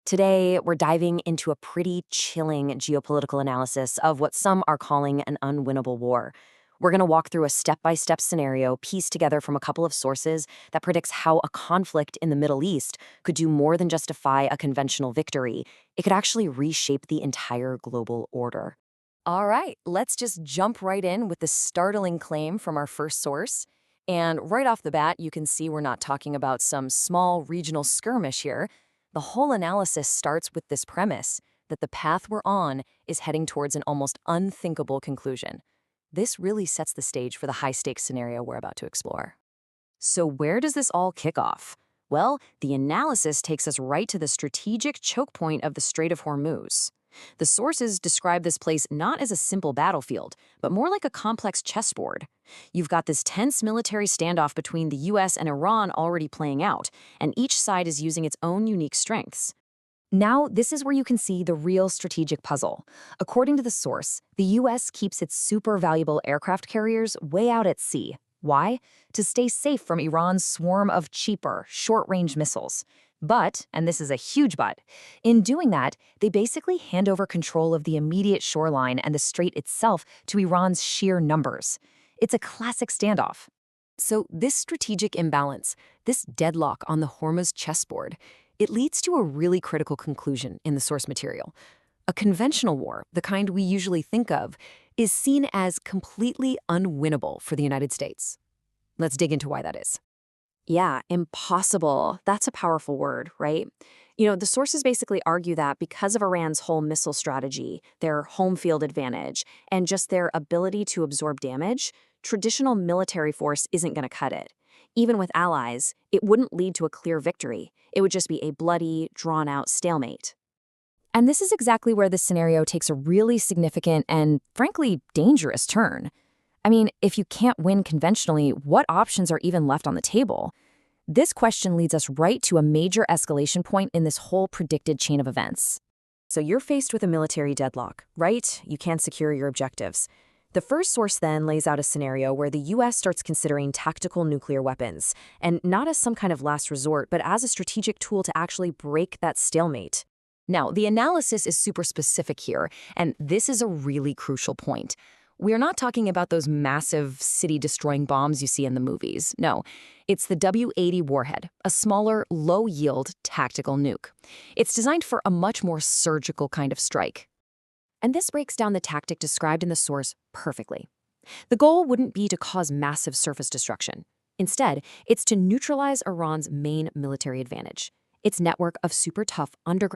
Today, we're diving into a pretty chilling geopolitical analysis of what some are calling an unwinnable war. We're going to walk through a step-by-step scenario pieced together from a couple of sources that predicts how a conflict in the Middle East could do more than justify a conventional victory. It could actually reshape the entire global order. All right, let's just jump right in with the startling claim from our first source. And right off the bat, you can see we're not talking about some small regional skirmish here. The whole analysis starts with this premise that the path we're on is heading towards an almost unthinkable conclusion. This really sets the stage for the high-stakes scenario we're about to explore. So where does this all kick off? Well, the analysis takes us right to the strategic choke point of the Strait of Hormuz. The sources describe this place not as a simple battlefield, but more like a complex chessboard. You've got this tense military standoff between the US and Iran already playing out, and each side is using its own unique strengths. Now, this is where you can see the real strategic puzzle. According to the source, the US keeps its super valuable aircraft carriers way out at sea. Why? To stay safe from Iran's swarm of cheaper, short-range missiles. But, and this is a huge but, in doing that, they basically hand over control of the immediate shoreline and the strait itself to Iran's sheer numbers. It's a classic standoff. So this strategic imbalance, this deadlock on the Hormuz chessboard, it leads to a really critical conclusion in the source material. A conventional war, the kind we usually think of, is seen as completely unwinnable for the United States. Let's dig into why that is. Yeah, impossible. That's a powerful word, right? The sources basically argue that because of Iran's whole missile strategy, their home field advantage, and just their ability to absorb damage, traditional military force isn't going to cut it. Even with allies, it wouldn't lead to a clear victory. It would just be a bloody, drawn-out stalemate. And this is exactly where this scenario takes a really significant and, frankly, dangerous turn. I mean, if you can't win conventionally, what options are even left on the table? This question leads us right to a major escalation point in this whole predicted chain of events. So you're faced with a military deadlock, right? You can't secure your objectives. The first source then lays out a scenario where the US starts considering tactical nuclear weapons, and not as some kind of last resort, but as a strategic tool to actually break that stalemate. Now, the analysis is super specific here, and this is a really crucial point. We're not talking about those massive city-destroying bombs you see in the movies. No, it's the W-80 warhead, a smaller, low-yield tactical nuke. It's designed for a much more surgical kind of strike. And this breaks down the tactic described in the source perfectly. The goal wouldn't be to cause massive surface destruction. Instead, it's to neutralize Iran's main military advantage, its network of super tough underground